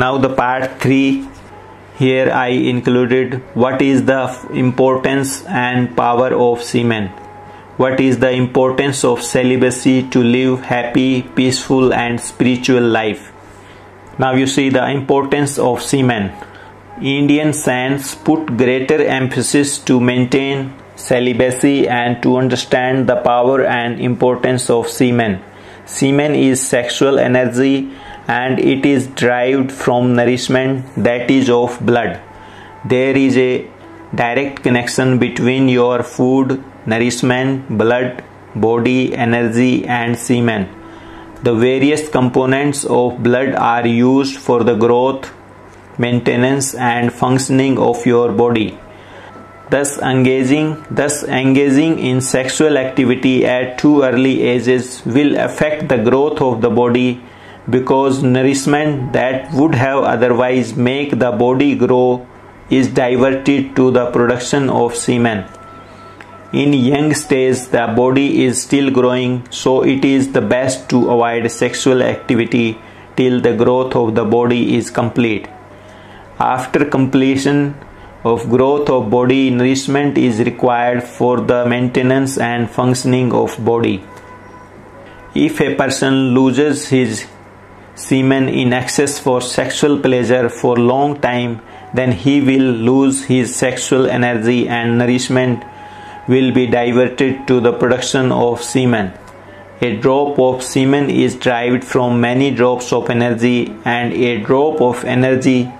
Now the part 3. Here I included what is the importance and power of semen. What is the importance of celibacy to live happy, peaceful and spiritual life. Now you see the importance of semen. Indian saints put greater emphasis to maintain celibacy and to understand the power and importance of semen. Semen is sexual energy and it is derived from nourishment, that is of blood. There is a direct connection between your food, nourishment, blood, body, energy and semen. The various components of blood are used for the growth, maintenance and functioning of your body. Thus engaging in sexual activity at too early ages will affect the growth of the body, because nourishment that would have otherwise make the body grow is diverted to the production of semen. In young stage the body is still growing, so it is the best to avoid sexual activity till the growth of the body is complete. After completion of growth of body, nourishment is required for the maintenance and functioning of body. If a person loses his semen in excess for sexual pleasure for long time, then he will lose his sexual energy and nourishment will be diverted to the production of semen. A drop of semen is derived from many drops of energy, and a drop of energy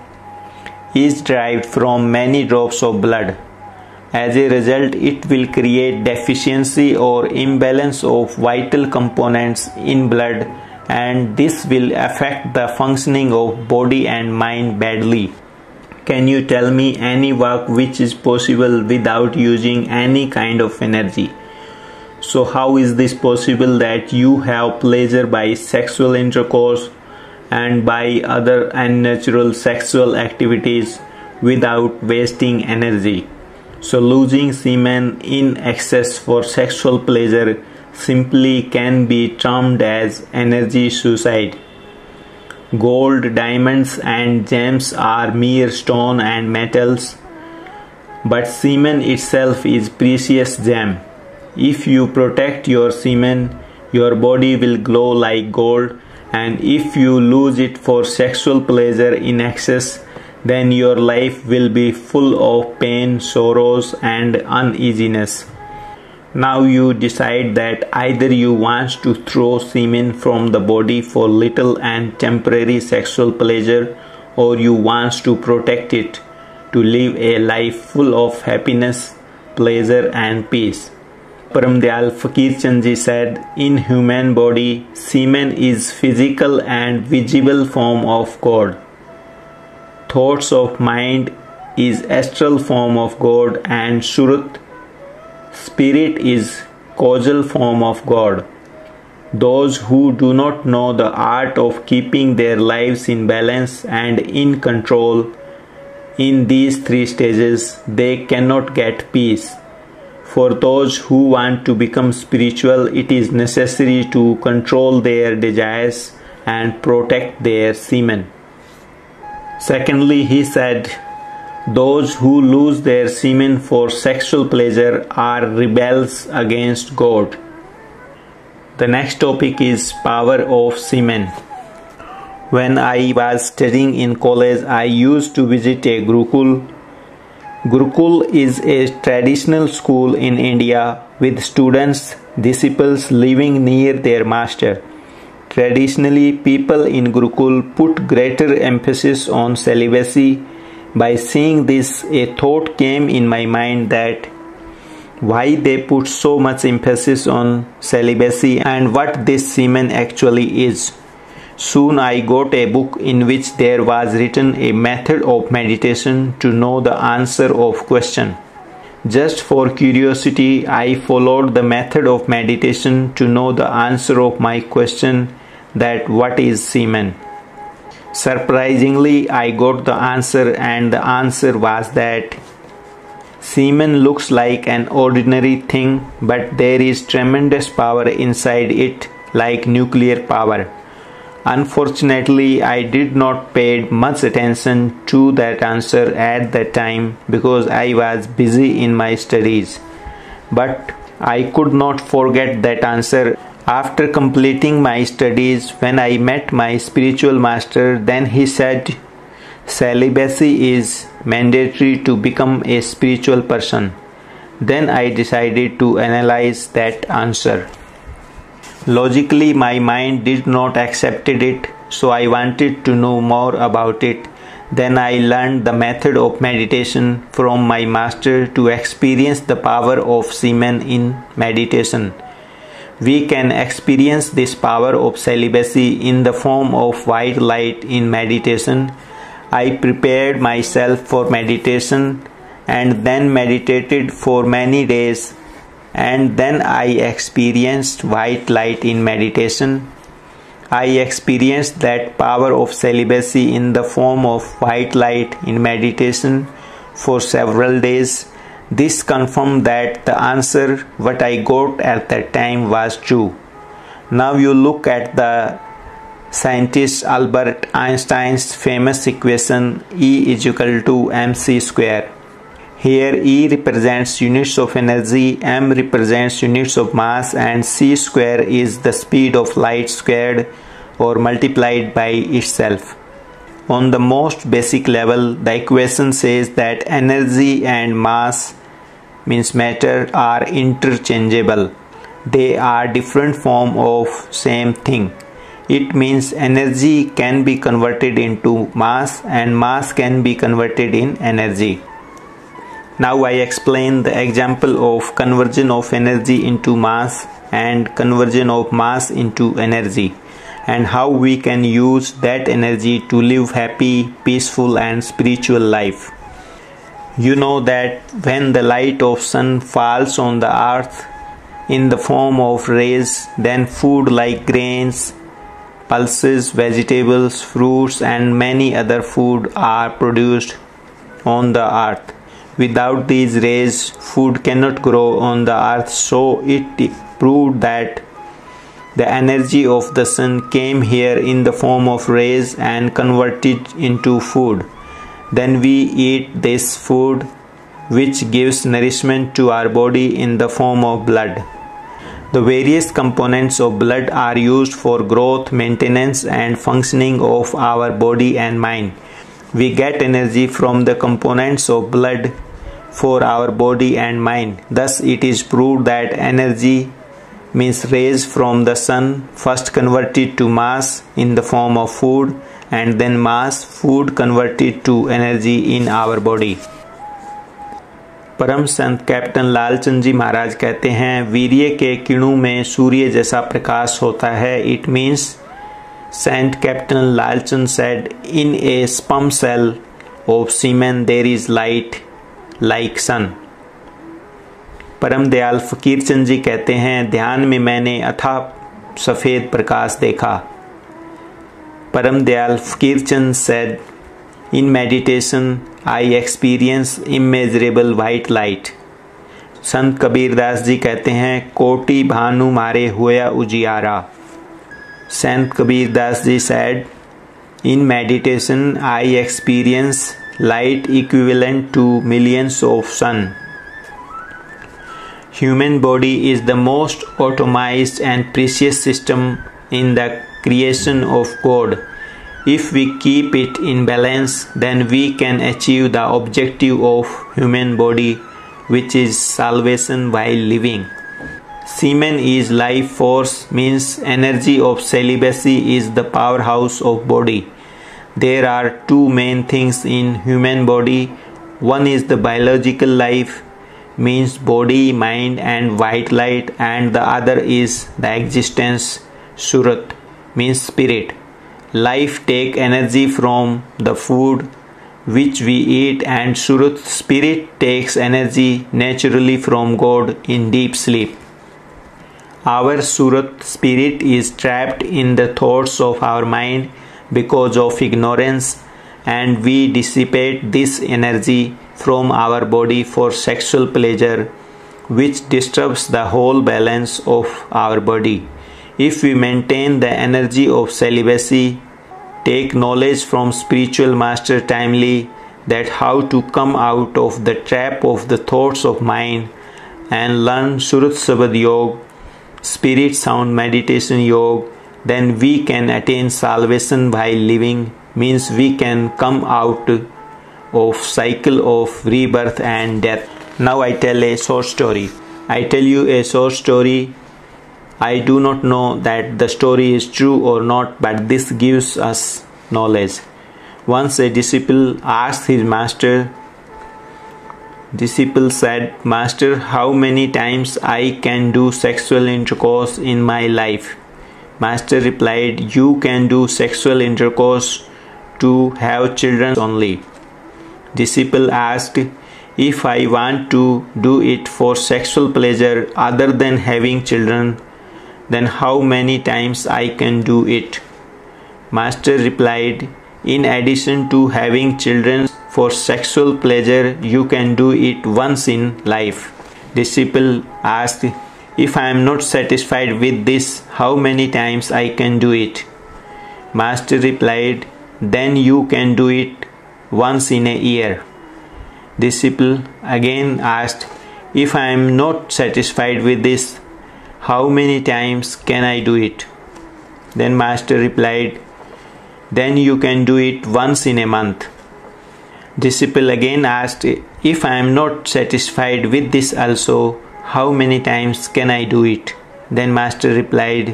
is derived from many drops of blood. As a result, it will create deficiency or imbalance of vital components in blood, and this will affect the functioning of body and mind badly. Can you tell me any work which is possible without using any kind of energy? So how is this possible that you have pleasure by sexual intercourse and by other unnatural sexual activities without wasting energy? So losing semen in excess for sexual pleasure simply can be termed as energy suicide. Gold, diamonds and gems are mere stone and metals, but semen itself is precious gem. If you protect your semen, your body will glow like gold, and if you lose it for sexual pleasure in excess, then your life will be full of pain, sorrows and uneasiness. Now you decide that either you want to throw semen from the body for little and temporary sexual pleasure, or you want to protect it to live a life full of happiness, pleasure and peace. Paramdayal Fakir Chand ji said, in human body, semen is physical and visible form of God. Thoughts of mind is astral form of God, and Surat, spirit, is causal form of God. Those who do not know the art of keeping their lives in balance and in control in these three stages, they cannot get peace. For those who want to become spiritual, it is necessary to control their desires and protect their semen. Secondly, he said, those who lose their semen for sexual pleasure are rebels against God. The next topic is power of semen. When I was studying in college, I used to visit a Gurukul. Gurukul is a traditional school in India with students, disciples living near their master. Traditionally, people in Gurukul put greater emphasis on celibacy. By seeing this, a thought came in my mind that why they put so much emphasis on celibacy and what this semen actually is. Soon I got a book in which there was written a method of meditation to know the answer of question. Just for curiosity, I followed the method of meditation to know the answer of my question, that what is semen. Surprisingly, I got the answer, and the answer was that semen looks like an ordinary thing, but there is tremendous power inside it, like nuclear power. Unfortunately, I did not pay much attention to that answer at that time because I was busy in my studies. But I could not forget that answer. After completing my studies, when I met my spiritual master, then he said, celibacy is mandatory to become a spiritual person. Then I decided to analyze that answer. Logically, my mind did not accept it, so I wanted to know more about it. Then I learned the method of meditation from my master to experience the power of semen in meditation. We can experience this power of celibacy in the form of white light in meditation. I prepared myself for meditation and then meditated for many days, and then I experienced white light in meditation. I experienced that power of celibacy in the form of white light in meditation for several days. This confirmed that the answer what I got at that time was true. Now you look at the scientist Albert Einstein's famous equation E is equal to mc square. Here E represents units of energy, m represents units of mass, and c square is the speed of light squared or multiplied by itself. On the most basic level, the equation says that energy and mass means matter are interchangeable. They are different form of same thing. It means energy can be converted into mass and mass can be converted in energy. Now I explain the example of conversion of energy into mass and conversion of mass into energy, and how we can use that energy to live happy, peaceful and spiritual life. You know that when the light of sun falls on the earth in the form of rays, then food like grains, pulses, vegetables, fruits and many other food are produced on the earth. Without these rays, food cannot grow on the earth, so it proved that the energy of the sun came here in the form of rays and converted into food. Then we eat this food, which gives nourishment to our body in the form of blood. The various components of blood are used for growth, maintenance and functioning of our body and mind. We get energy from the components of blood for our body and mind. Thus it is proved that energy means rays from the sun first converted to mass in the form of food, and then mass food converted to energy in our body. परम संत captain Lalchand जी महाराज कहते हैं, वीर्य के किरणों में सूर्य जैसा प्रकाश होता है. It means Saint Captain Lalchand said, in a sperm cell of semen there is light like sun. परम दयाल फकीर चंद जी कहते हैं, ध्यान में मैंने अथाह सफ़ेद प्रकाश देखा. परम Dayal Fakir Chand said, in meditation I experience immeasurable white light. संत कबीरदास जी कहते हैं, कोटि भानु मारे होया उजियारा. Sant Kabir Das ji said, in meditation I experience light equivalent to millions of sun. Human body is the most optimized and precious system in the creation of God. If we keep it in balance, then we can achieve the objective of human body, which is salvation while living. Semen is life force, means energy of celibacy is the powerhouse of body. There are two main things in human body. One is the biological life, means body, mind and white light, and the other is the existence, surat, means spirit. Life take energy from the food which we eat, and surat, spirit, takes energy naturally from God in deep sleep. Our surat, spirit, is trapped in the thoughts of our mind because of ignorance, and we dissipate this energy from our body for sexual pleasure, which disturbs the whole balance of our body. If we maintain the energy of celibacy, take knowledge from spiritual master timely, that how to come out of the trap of the thoughts of mind, and learn Surat Sabad Yoga, spirit sound meditation yoga, then we can attain salvation while living, means we can come out of cycle of rebirth and death. Now I tell a short story. I tell you a short story. I do not know that the story is true or not, but this gives us knowledge. Once a disciple asked his master. Disciple said, "Master, how many times I can do sexual intercourse in my life?" Master replied, "You can do sexual intercourse to have children only." Disciple asked, "If I want to do it for sexual pleasure other than having children, then how many times I can do it?" Master replied, "In addition to having children for sexual pleasure, you can do it once in life." Disciple asked, "If I am not satisfied with this, how many times I can do it?" Master replied, "Then you can do it once in a year." Disciple again asked, "If I am not satisfied with this, how many times can I do it?" Then Master replied, "Then you can do it once in a month." Disciple again asked, "If I am not satisfied with this also, how many times can I do it?" Then Master replied,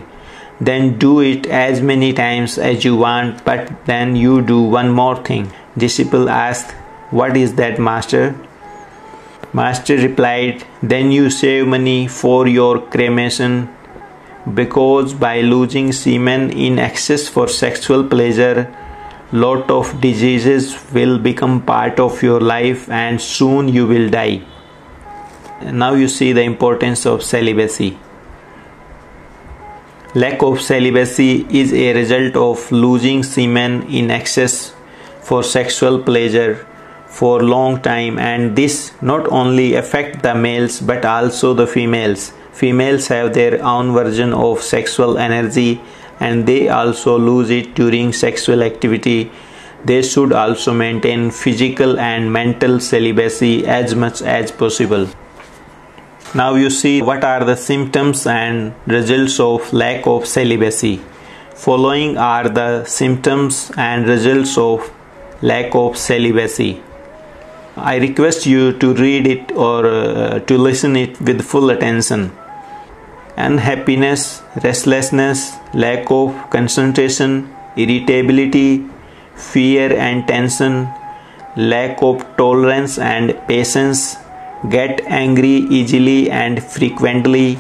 "Then do it as many times as you want, but then you do one more thing." Disciple asked, "What is that, Master?" Master replied, "Then you save money for your cremation, because by losing semen in excess for sexual pleasure, lot of diseases will become part of your life and soon you will die." Now you see the importance of celibacy. Lack of celibacy is a result of losing semen in excess for sexual pleasure for long time, and this not only affect the males but also the females. Females have their own version of sexual energy and they also lose it during sexual activity. They should also maintain physical and mental celibacy as much as possible. Now you see what are the symptoms and results of lack of celibacy. Following are the symptoms and results of lack of celibacy. I request you to read it or to listen it with full attention. Unhappiness, restlessness, lack of concentration, irritability, fear and tension, lack of tolerance and patience, get angry easily and frequently,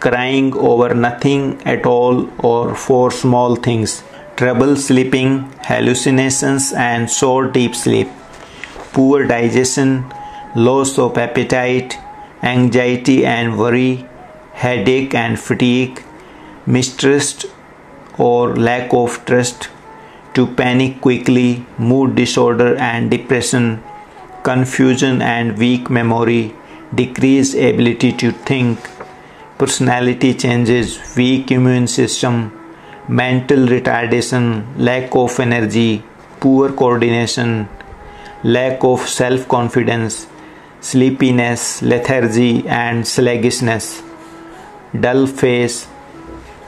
crying over nothing at all or for small things, trouble sleeping, hallucinations and short deep sleep, poor digestion, loss of appetite, anxiety and worry, headache and fatigue, mistrust or lack of trust, to panic quickly, mood disorder and depression, confusion and weak memory, decreased ability to think, personality changes, weak immune system, mental retardation, lack of energy, poor coordination, lack of self-confidence, sleepiness, lethargy and sluggishness, dull face,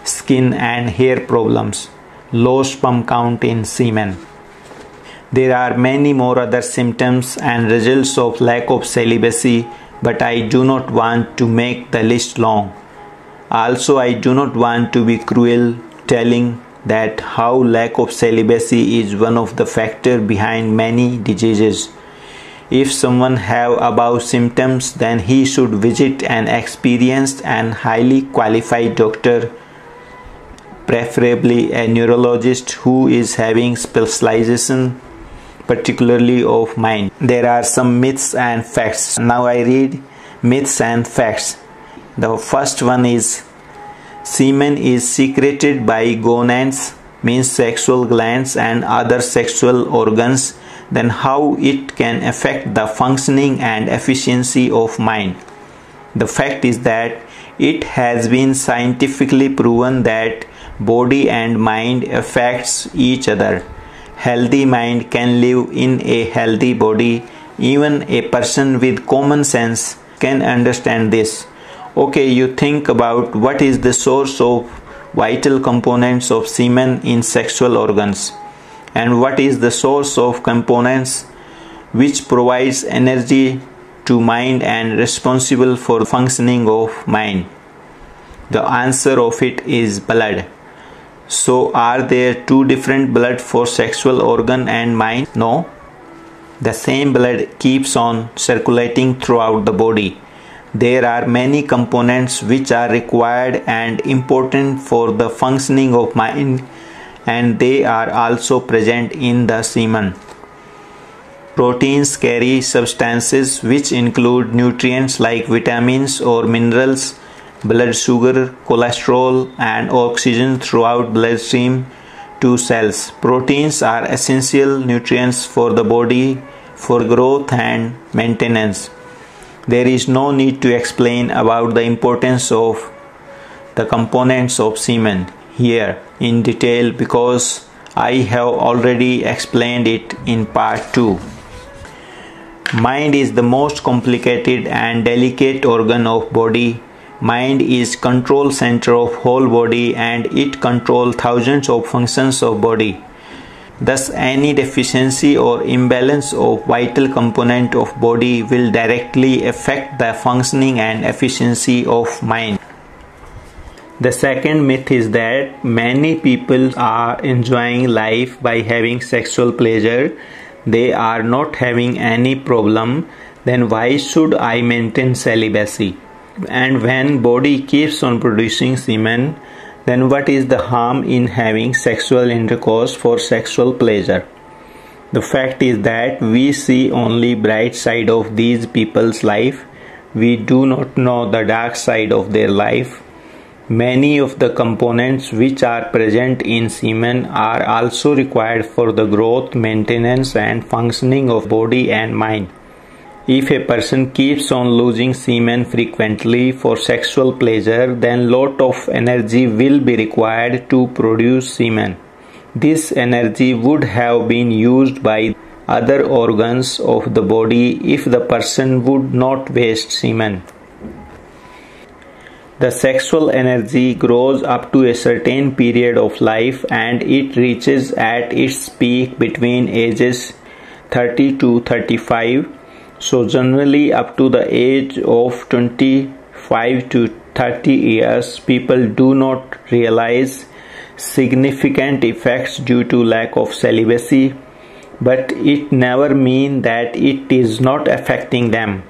skin and hair problems, low sperm count in semen. There are many more other symptoms and results of lack of celibacy, but I do not want to make the list long. Also, I do not want to be cruel telling that how lack of celibacy is one of the factors behind many diseases. If someone have above symptoms, then he should visit an experienced and highly qualified doctor, preferably a neurologist who is having specialization particularly of mind. There are some myths and facts. Now I read myths and facts. The first one is semen is secreted by gonads, means sexual glands and other sexual organs. Then how it can affect the functioning and efficiency of mind? The fact is that It has been scientifically proven that body and mind affects each other. Healthy mind can live in a healthy body. Even a person with common sense can understand this. Okay, you think about what is the source of vital components of semen in sexual organs, and what is the source of components which provides energy to mind and responsible for functioning of mind. The answer of it is blood. So are there two different blood for sexual organ and mind? No. The same blood keeps on circulating throughout the body. There are many components which are required and important for the functioning of mind, and they are also present in the semen. Proteins carry substances which include nutrients like vitamins or minerals, blood sugar, cholesterol, and oxygen throughout bloodstream to cells. Proteins are essential nutrients for the body for growth and maintenance. There is no need to explain about the importance of the components of semen here in detail because I have already explained it in part 2. Mind is the most complicated and delicate organ of body. Mind is control center of whole body and it controls thousands of functions of body. Thus, any deficiency or imbalance of vital component of body will directly affect the functioning and efficiency of mind. The second myth is that many people are enjoying life by having sexual pleasure. They are not having any problem. Then why should I maintain celibacy? And when body keeps on producing semen, then what is the harm in having sexual intercourse for sexual pleasure? The fact is that we see only bright side of these people's life. We do not know the dark side of their life. Many of the components which are present in semen are also required for the growth, maintenance and functioning of body and mind. If a person keeps on losing semen frequently for sexual pleasure, then lot of energy will be required to produce semen. This energy would have been used by other organs of the body if the person would not waste semen. The sexual energy grows up to a certain period of life and it reaches at its peak between ages 30 to 35. So generally up to the age of 25 to 30 years, people do not realize significant effects due to lack of celibacy, but it never means that it is not affecting them.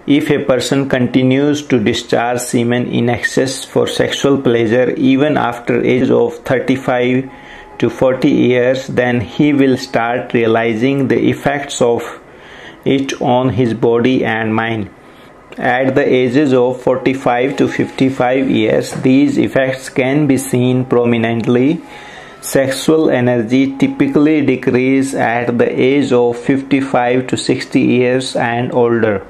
If a person continues to discharge semen in excess for sexual pleasure even after age of 35 to 40 years, then he will start realizing the effects of it on his body and mind. At the ages of 45 to 55 years, these effects can be seen prominently. Sexual energy typically decreases at the age of 55 to 60 years and older.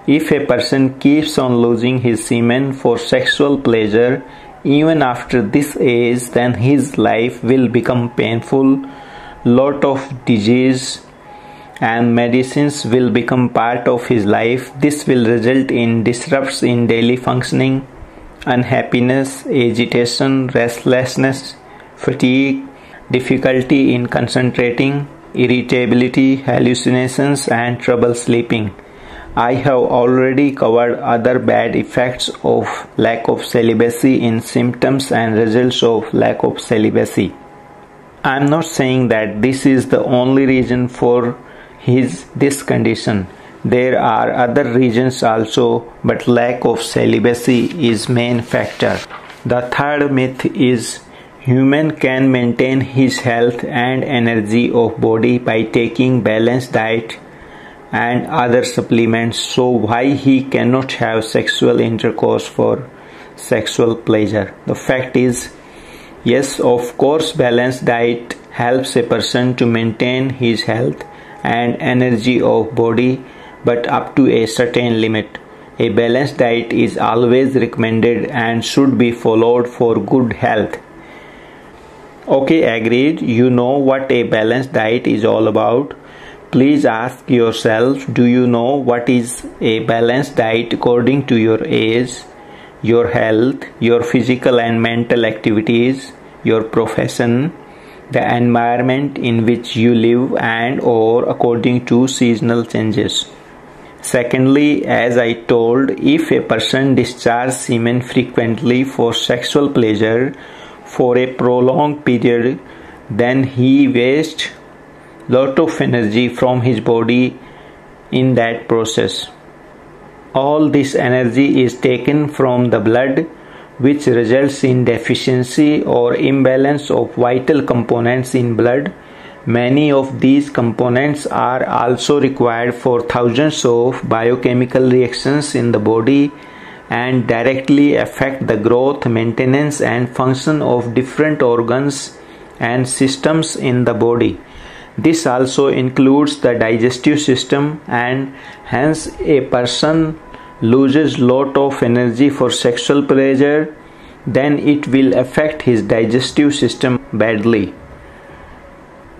If a person keeps on losing his semen for sexual pleasure even after this age, then his life will become painful. Lot of disease and medicines will become part of his life. This will result in disruptions in daily functioning, unhappiness, agitation, restlessness, fatigue, difficulty in concentrating, irritability, hallucinations and trouble sleeping. I have already covered other bad effects of lack of celibacy in symptoms and results of lack of celibacy. I am not saying that this is the only reason for this condition. There are other reasons also, but lack of celibacy is main factor. The third myth is human can maintain his health and energy of body by taking balanced diet and other supplements, so why he cannot have sexual intercourse for sexual pleasure? The fact is, yes, of course, balanced diet helps a person to maintain his health and energy of body, but up to a certain limit. A balanced diet is always recommended and should be followed for good health. Okay, agreed. You know what a balanced diet is all about. Please ask yourself, do you know what is a balanced diet according to your age, your health, your physical and mental activities, your profession, the environment in which you live, and or according to seasonal changes? Secondly, as I told, if a person discharges semen frequently for sexual pleasure for a prolonged period, then he wastes lot of energy from his body in that process. All this energy is taken from the blood, which results in deficiency or imbalance of vital components in blood. Many of these components are also required for thousands of biochemical reactions in the body and directly affect the growth, maintenance and function of different organs and systems in the body. This also includes the digestive system, and hence a person loses lot of energy for sexual pleasure, then it will affect his digestive system badly.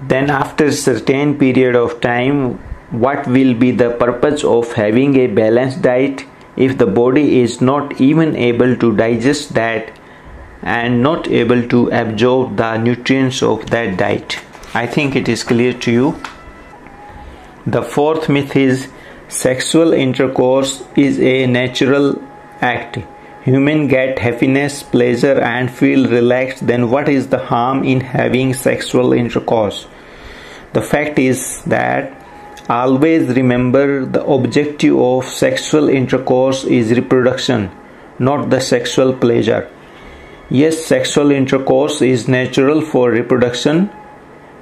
Then after a certain period of time, what will be the purpose of having a balanced diet if the body is not even able to digest that and not able to absorb the nutrients of that diet? I think it is clear to you. The fourth myth is sexual intercourse is a natural act. Humans get happiness, pleasure and feel relaxed, then what is the harm in having sexual intercourse? The fact is that always remember the objective of sexual intercourse is reproduction, not the sexual pleasure. Yes, sexual intercourse is natural for reproduction,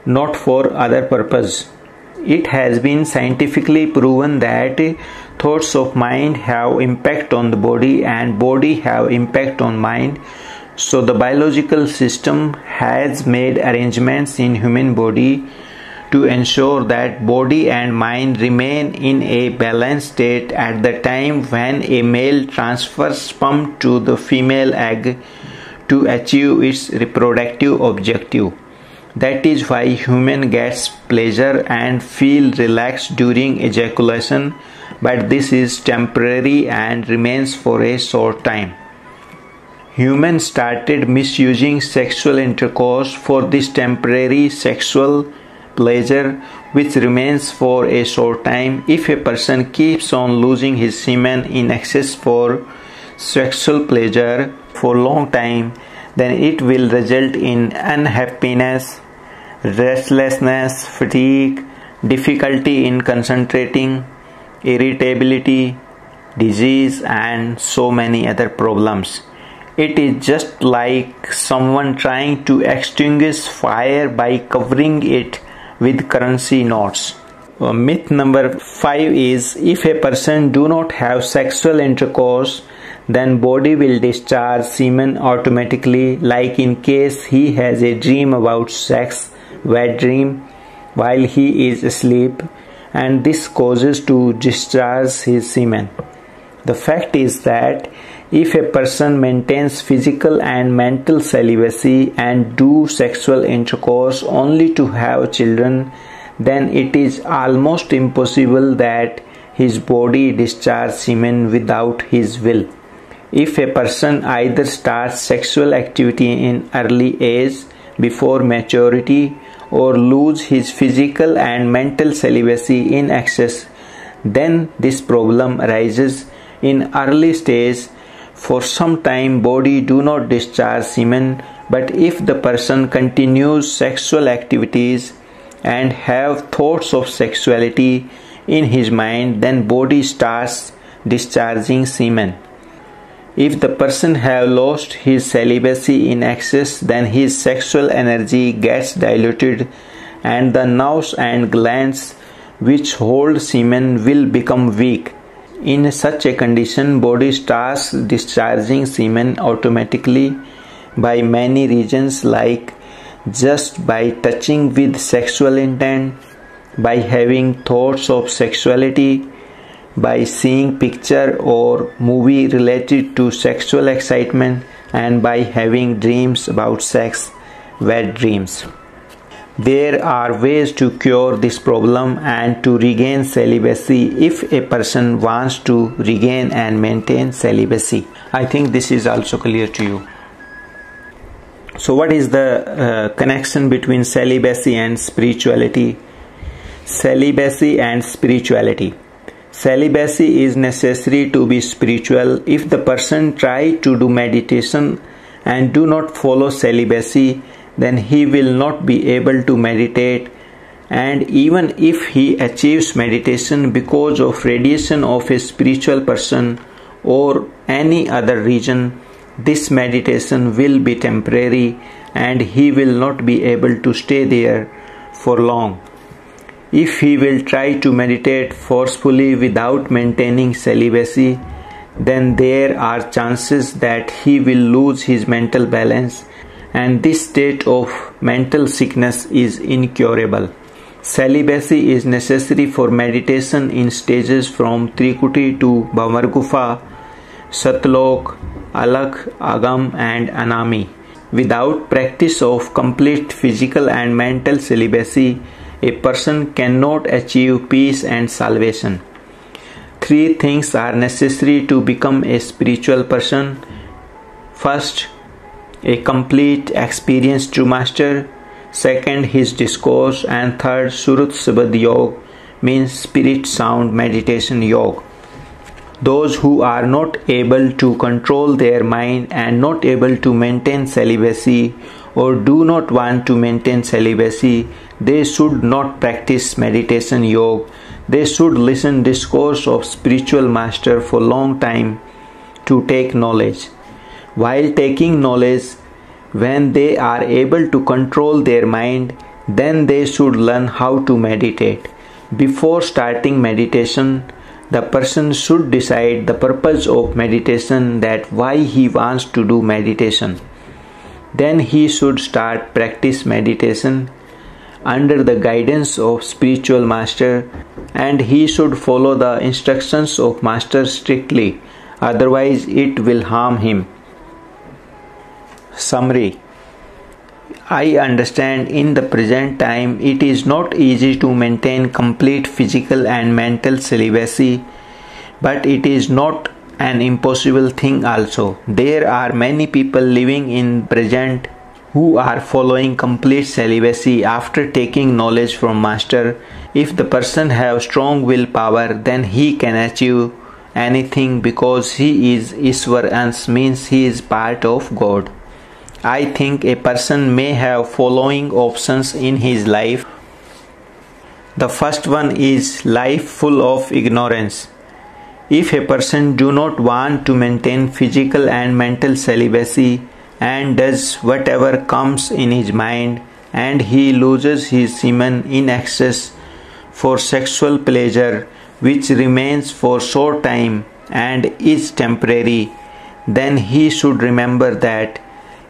not for other purpose. It has been scientifically proven that thoughts of mind have impact on the body and body have impact on mind. So the biological system has made arrangements in human body to ensure that body and mind remain in a balanced state at the time when a male transfers sperm to the female egg to achieve its reproductive objective. That is why human gets pleasure and feel relaxed during ejaculation, but this is temporary and remains for a short time. Humans started misusing sexual intercourse for this temporary sexual pleasure which remains for a short time. If a person keeps on losing his semen in excess for sexual pleasure for a long time, then it will result in unhappiness, restlessness, fatigue, difficulty in concentrating, irritability, disease and so many other problems. It is just like someone trying to extinguish fire by covering it with currency notes. Myth number 5 is if a person do not have sexual intercourse, then body will discharge semen automatically, like in case he has a dream about sex, wet dream, while he is asleep, and this causes to discharge his semen. The fact is that if a person maintains physical and mental celibacy and do sexual intercourse only to have children, then it is almost impossible that his body discharge semen without his will. If a person either starts sexual activity in early age before maturity or lose his physical and mental celibacy in excess, then this problem arises in early stage. For some time body do not discharge semen, but if the person continues sexual activities and have thoughts of sexuality in his mind, then body starts discharging semen. If the person have lost his celibacy in excess, then his sexual energy gets diluted and the nerves and glands which hold semen will become weak. In such a condition, body starts discharging semen automatically by many reasons, like just by touching with sexual intent, by having thoughts of sexuality, by seeing picture or movie related to sexual excitement and by having dreams about sex, wet dreams. There are ways to cure this problem and to regain celibacy if a person wants to regain and maintain celibacy. I think this is also clear to you. So what is the connection between celibacy and spirituality? Celibacy and spirituality. Celibacy is necessary to be spiritual. If the person tries to do meditation and do not follow celibacy, then he will not be able to meditate, and even if he achieves meditation because of radiation of a spiritual person or any other reason, this meditation will be temporary and he will not be able to stay there for long. If he will try to meditate forcefully without maintaining celibacy, then there are chances that he will lose his mental balance, and this state of mental sickness is incurable. Celibacy is necessary for meditation in stages from Trikuti to Bhamargufa, Satlok, Alakh, Agam and Anami. Without practice of complete physical and mental celibacy, a person cannot achieve peace and salvation. 3 things are necessary to become a spiritual person. First, a complete experience to master. Second, his discourse. And third, Surut Sabad Yog, means spirit sound meditation yoga. Those who are not able to control their mind and not able to maintain celibacy or do not want to maintain celibacy, they should not practice meditation yoga. They should listen discourse of spiritual master for long time to take knowledge. While taking knowledge, when they are able to control their mind, then they should learn how to meditate. Before starting meditation, the person should decide the purpose of meditation, that why he wants to do meditation. Then he should start practice meditation under the guidance of spiritual master, and he should follow the instructions of master strictly, otherwise it will harm him. Summary. I understand in the present time it is not easy to maintain complete physical and mental celibacy, but it is not an impossible thing also. There are many people living in present who are following complete celibacy after taking knowledge from master. If the person have strong willpower, then he can achieve anything because he is Ishwar Ans, means he is part of God. I think a person may have following options in his life. The first one is life full of ignorance. If a person do not want to maintain physical and mental celibacy and does whatever comes in his mind, and he loses his semen in excess for sexual pleasure, which remains for short time and is temporary, then he should remember that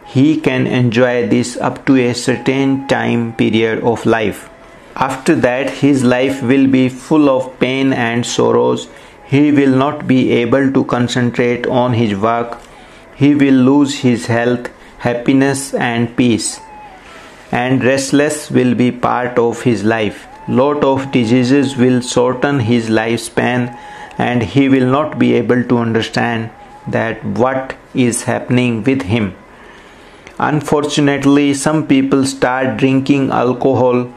he can enjoy this up to a certain time period of life. After that, his life will be full of pain and sorrows. He will not be able to concentrate on his work. He will lose his health, happiness and peace. And restless will be part of his life. Lot of diseases will shorten his lifespan, and he will not be able to understand that what is happening with him. Unfortunately, some people start drinking alcohol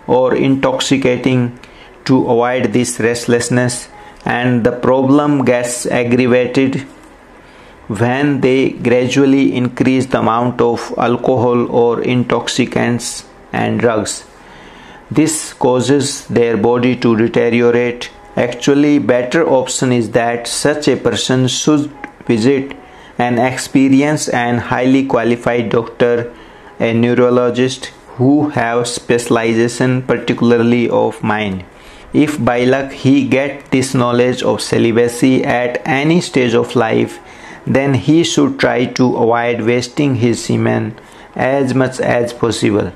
or intoxicating to avoid this restlessness, and the problem gets aggravated when they gradually increase the amount of alcohol or intoxicants and drugs. This causes their body to deteriorate. Actually, better option is that such a person should visit an experienced and highly qualified doctor, a neurologist who have specialization particularly of mind. If by luck he get this knowledge of celibacy at any stage of life, then he should try to avoid wasting his semen as much as possible.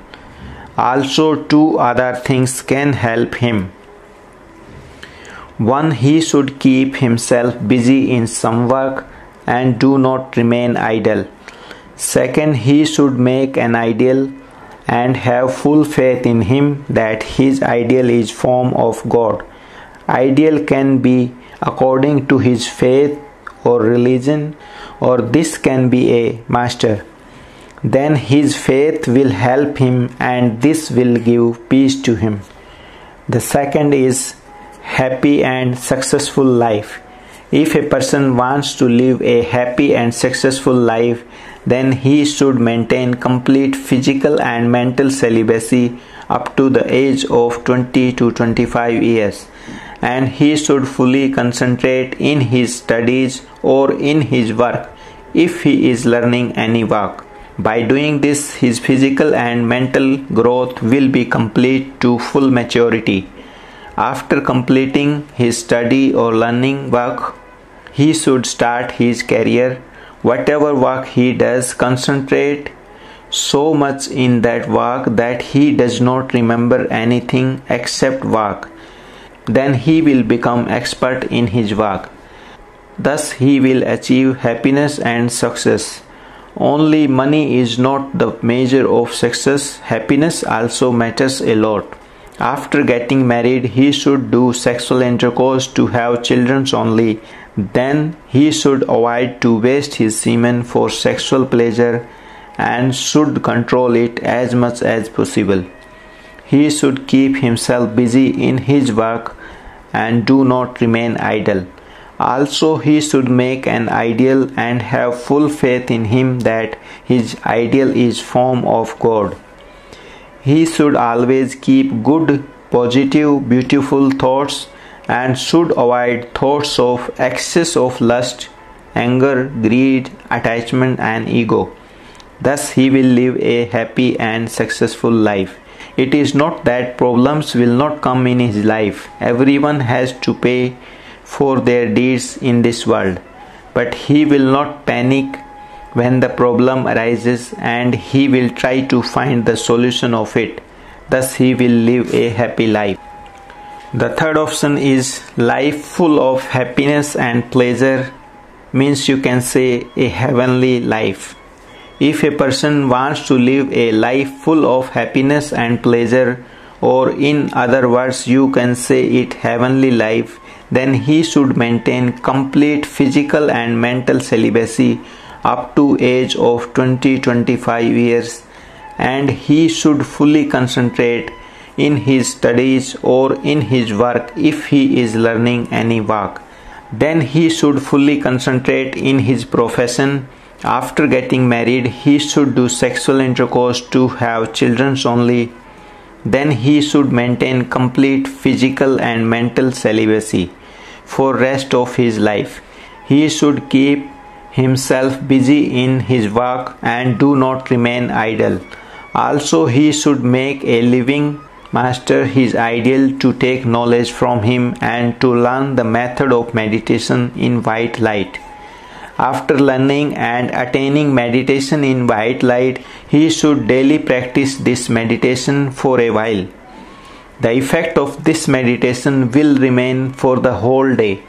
Also, 2 other things can help him. 1. He should keep himself busy in some work and do not remain idle. 2. He should make an ideal and have full faith in him that his ideal is form of God. Ideal can be according to his faith or religion, or this can be a master. Then his faith will help him and this will give peace to him. The second is happy and successful life. If a person wants to live a happy and successful life, then he should maintain complete physical and mental celibacy up to the age of 20 to 25 years, and he should fully concentrate in his studies or in his work if he is learning any work. By doing this, his physical and mental growth will be complete to full maturity. After completing his study or learning work, he should start his career. Whatever work he does, concentrate so much in that work that he does not remember anything except work. Then he will become expert in his work. Thus he will achieve happiness and success. Only money is not the measure of success. Happiness also matters a lot. After getting married, he should do sexual intercourse to have children only. Then he should avoid to waste his semen for sexual pleasure and should control it as much as possible. He should keep himself busy in his work and do not remain idle. Also, he should make an ideal and have full faith in him that his ideal is form of God. He should always keep good, positive, beautiful thoughts and should avoid thoughts of excess of lust, anger, greed, attachment and ego. Thus he will live a happy and successful life. It is not that problems will not come in his life. Everyone has to pay for their deeds in this world. But he will not panic when the problem arises and he will try to find the solution of it. Thus he will live a happy life. The third option is life full of happiness and pleasure, means you can say a heavenly life. If a person wants to live a life full of happiness and pleasure, or in other words you can say it heavenly life, then he should maintain complete physical and mental celibacy up to age of 20-25 years, and he should fully concentrate in his studies or in his work if he is learning any work. Then he should fully concentrate in his profession. After getting married, he should do sexual intercourse to have children only. Then he should maintain complete physical and mental celibacy for rest of his life. He should keep himself busy in his work and do not remain idle. Also, he should make a living, master his ideal to take knowledge from him and to learn the method of meditation in white light. After learning and attaining meditation in white light, he should daily practice this meditation for a while. The effect of this meditation will remain for the whole day.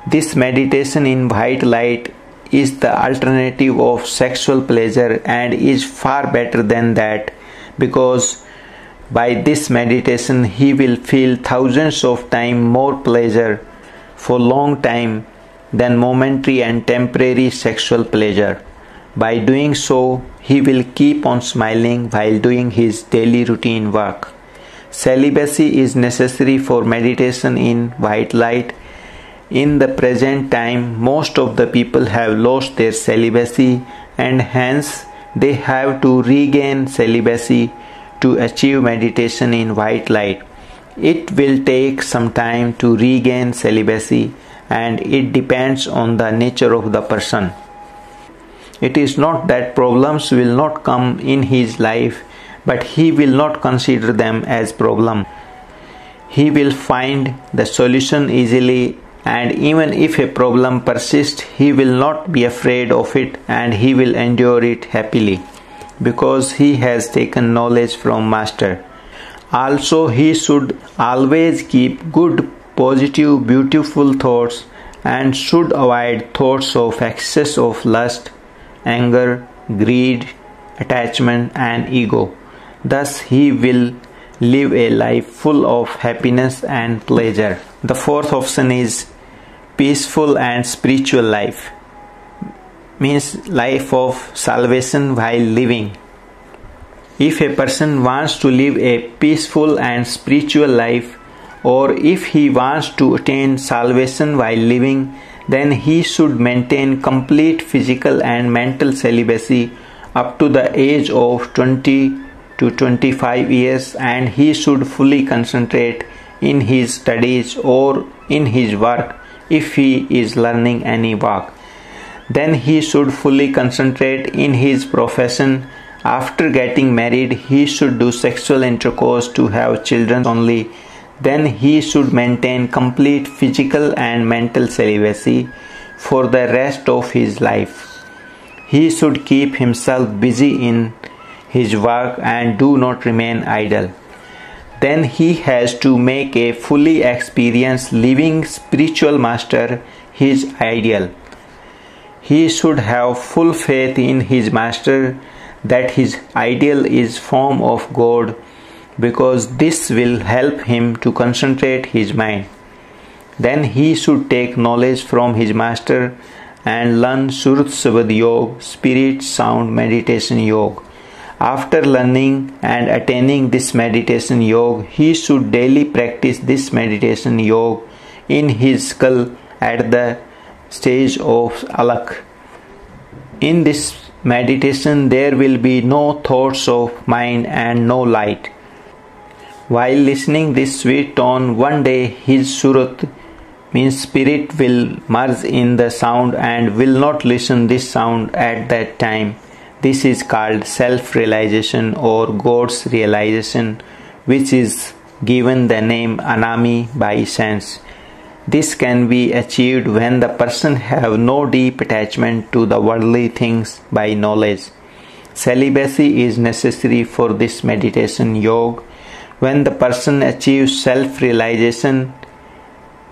This meditation in white light is the alternative of sexual pleasure and is far better than that, because by this meditation he will feel thousands of times more pleasure for long time than momentary and temporary sexual pleasure. By doing so, he will keep on smiling while doing his daily routine work. Celibacy is necessary for meditation in white light. In the present time, most of the people have lost their celibacy and hence they have to regain celibacy to achieve meditation in white light. It will take some time to regain celibacy and it depends on the nature of the person. It is not that problems will not come in his life, but he will not consider them as problem. He will find the solution easily, and even if a problem persists, he will not be afraid of it and he will endure it happily, because he has taken knowledge from Master. Also, he should always keep good, positive, beautiful thoughts and should avoid thoughts of excess of lust, anger, greed, attachment, and ego. Thus, he will live a life full of happiness and pleasure. The fourth option is peaceful and spiritual life, means life of salvation while living. If a person wants to live a peaceful and spiritual life, or if he wants to attain salvation while living, then he should maintain complete physical and mental celibacy up to the age of 20 to 25 years, and he should fully concentrate in his studies or in his work if he is learning any work. Then he should fully concentrate in his profession. After getting married, he should do sexual intercourse to have children only. Then he should maintain complete physical and mental celibacy for the rest of his life. He should keep himself busy in his work and do not remain idle. Then he has to make a fully experienced living spiritual master his ideal. He should have full faith in his master that his ideal is form of God, because this will help him to concentrate his mind. Then he should take knowledge from his master and learn Surat Sabad Yoga, spirit sound meditation yoga. After learning and attaining this meditation yoga, he should daily practice this meditation yoga in his skull at the stage of alak. In this meditation there will be no thoughts of mind and no light. While listening this sweet tone, one day his surat, means spirit, will merge in the sound and will not listen this sound at that time. This is called self-realization or God's realization, which is given the name Anami by sense. This can be achieved when the person have no deep attachment to the worldly things by knowledge. Celibacy is necessary for this meditation yoga. When the person achieves self-realization,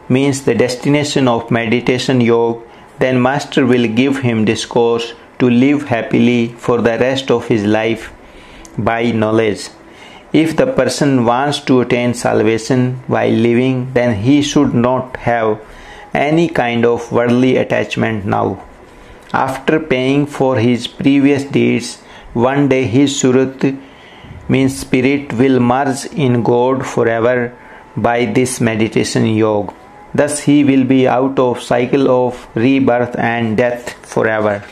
means the destination of meditation yoga, then Master will give him discourse to live happily for the rest of his life by knowledge. If the person wants to attain salvation while living, then he should not have any kind of worldly attachment now. After paying for his previous deeds, one day his surat, means spirit, will merge in God forever by this meditation yoga. Thus he will be out of cycle of rebirth and death forever.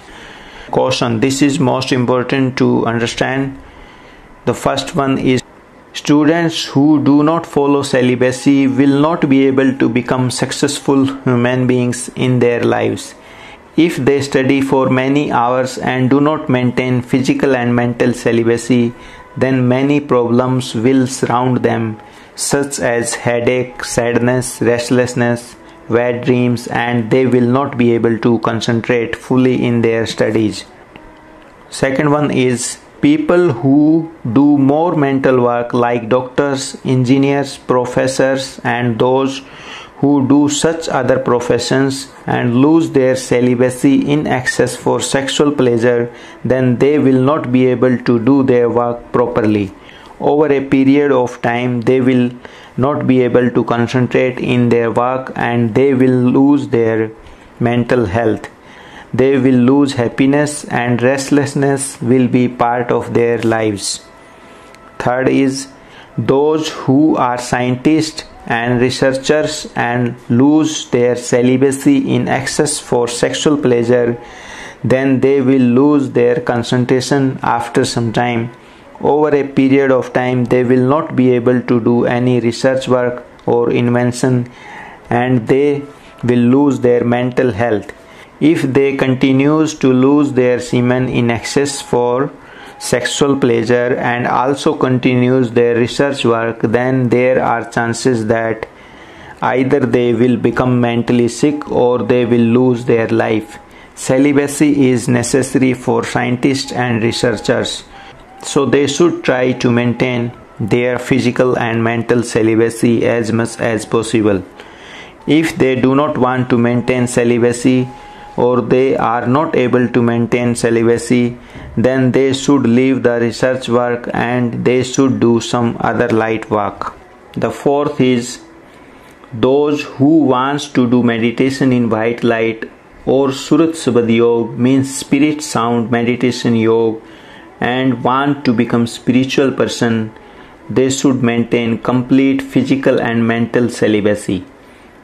Caution: this is most important to understand. The first one is, students who do not follow celibacy will not be able to become successful human beings in their lives. If they study for many hours and do not maintain physical and mental celibacy, then many problems will surround them, such as headache, sadness, restlessness, bad dreams, and they will not be able to concentrate fully in their studies. Second one is, people who do more mental work like doctors, engineers, professors, and those who do such other professions and lose their celibacy in excess for sexual pleasure, then they will not be able to do their work properly. Over a period of time, they will not be able to concentrate in their work and they will lose their mental health. They will lose happiness and restlessness will be part of their lives. Third is, those who are scientists and researchers and lose their celibacy in excess for sexual pleasure, then they will lose their concentration after some time. Over a period of time, they will not be able to do any research work or invention and they will lose their mental health. If they continues to lose their semen in excess for sexual pleasure and also continues their research work, then there are chances that either they will become mentally sick or they will lose their life. Celibacy is necessary for scientists and researchers, so they should try to maintain their physical and mental celibacy as much as possible. If they do not want to maintain celibacy or they are not able to maintain celibacy, then they should leave the research work and they should do some other light work. The fourth is those who wants to do meditation in white light or Surat Subad Yoga, means spirit sound meditation yoga, and want to become spiritual person, they should maintain complete physical and mental celibacy.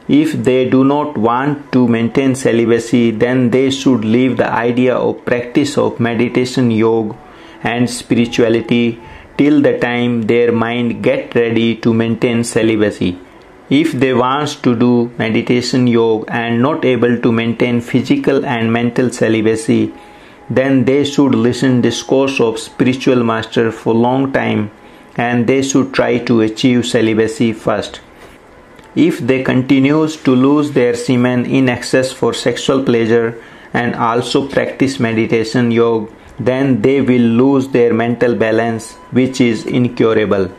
If they do not want to maintain celibacy, then they should leave the idea of practice of meditation yoga and spirituality till the time their mind get ready to maintain celibacy. If they want to do meditation yoga and not able to maintain physical and mental celibacy, then they should listen discourse of spiritual master for long time and they should try to achieve celibacy first. If they continue to lose their semen in excess for sexual pleasure and also practice meditation yoga, then they will lose their mental balance, which is incurable.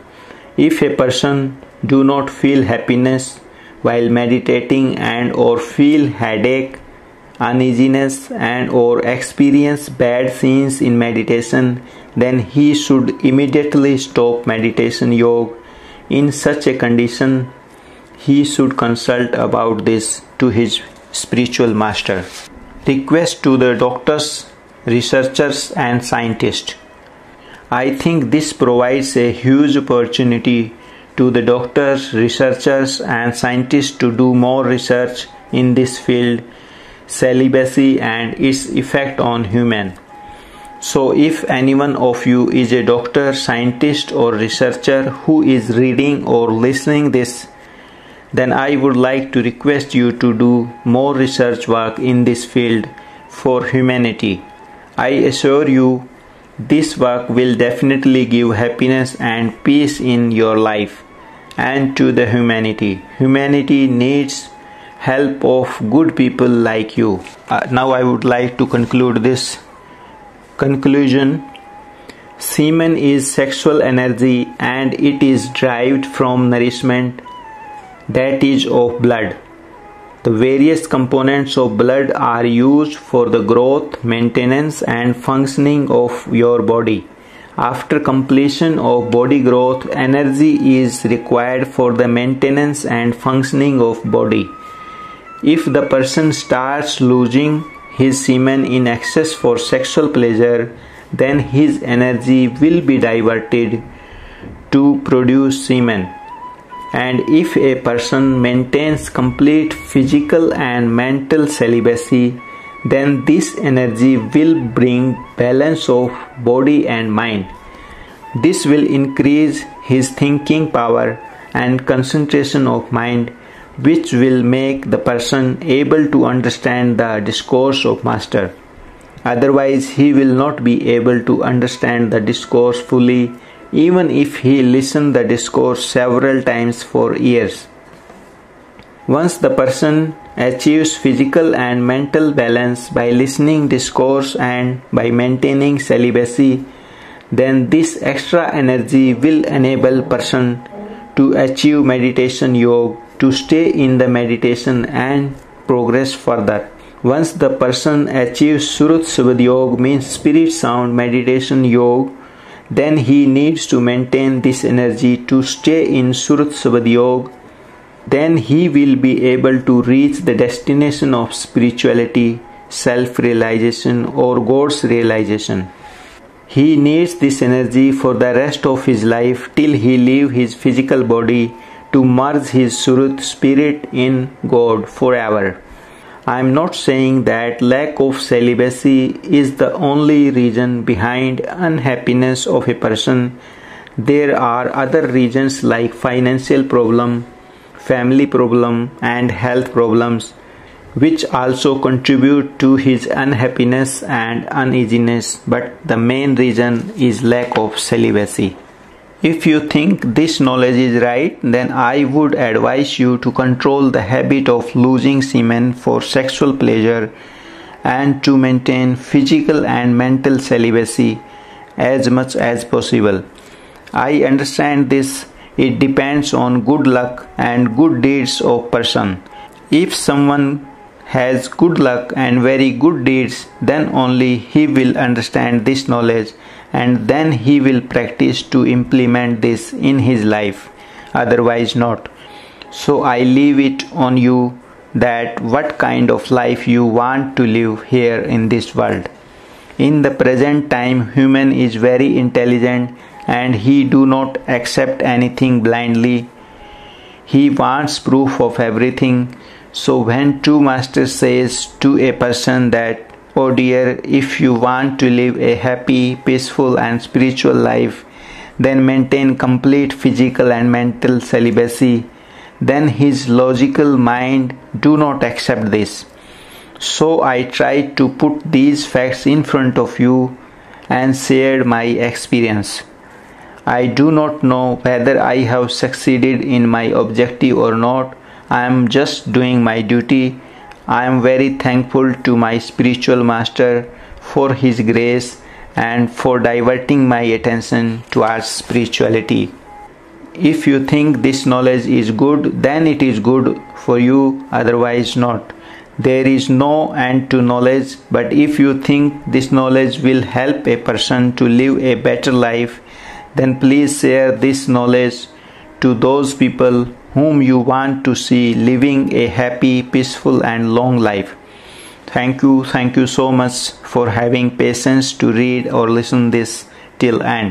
If a person do not feel happiness while meditating and or feel headache, uneasiness and or experience bad scenes in meditation, then he should immediately stop meditation yoga. In such a condition, he should consult about this to his spiritual master. Request to the doctors, researchers and scientists. I think this provides a huge opportunity to the doctors, researchers and scientists to do more research in this field, celibacy and its effect on human. So if anyone of you is a doctor, scientist or researcher who is reading or listening this, then I would like to request you to do more research work in this field for humanity. I assure you this work will definitely give happiness and peace in your life and to the humanity. Humanity needs help of good people like you. Now I would like to conclude this. Conclusion: semen is sexual energy and it is derived from nourishment, that is of blood. The various components of blood are used for the growth, maintenance and functioning of your body. After completion of body growth, energy is required for the maintenance and functioning of body. If the person starts losing his semen in excess for sexual pleasure, then his energy will be diverted to produce semen. And if a person maintains complete physical and mental celibacy, then this energy will bring balance of body and mind. This will increase his thinking power and concentration of mind, which will make the person able to understand the discourse of master. Otherwise, he will not be able to understand the discourse fully, even if he listen the discourse several times for years. Once the person achieves physical and mental balance by listening discourse and by maintaining celibacy, then this extra energy will enable person to achieve meditation yoga, to stay in the meditation and progress further. Once the person achieves Surat Subad Yoga, means spirit sound meditation yoga, then he needs to maintain this energy to stay in Surat Subad Yoga. Then he will be able to reach the destination of spirituality, self-realization or God's realization. He needs this energy for the rest of his life till he leave his physical body to merge his Surat spirit in God forever. I am not saying that lack of celibacy is the only reason behind unhappiness of a person. There are other reasons like financial problem, family problem and health problems, which also contribute to his unhappiness and uneasiness, but the main reason is lack of celibacy. If you think this knowledge is right, then I would advise you to control the habit of losing semen for sexual pleasure and to maintain physical and mental celibacy as much as possible. I understand this. It depends on good luck and good deeds of person. If someone has good luck and very good deeds, then only he will understand this knowledge, and then he will practice to implement this in his life, otherwise not. So I leave it on you that what kind of life you want to live here in this world. In the present time, human is very intelligent and he do not accept anything blindly. He wants proof of everything. So when true master says to a person that, oh dear, if you want to live a happy, peaceful and spiritual life, then maintain complete physical and mental celibacy, then his logical mind do not accept this. So I tried to put these facts in front of you and shared my experience. I do not know whether I have succeeded in my objective or not. I am just doing my duty. I am very thankful to my spiritual master for his grace and for diverting my attention towards spirituality. If you think this knowledge is good, then it is good for you, otherwise not. There is no end to knowledge, but if you think this knowledge will help a person to live a better life, then please share this knowledge to those people whom you want to see living a happy, peaceful and long life. Thank you so much for having patience to read or listen this till end.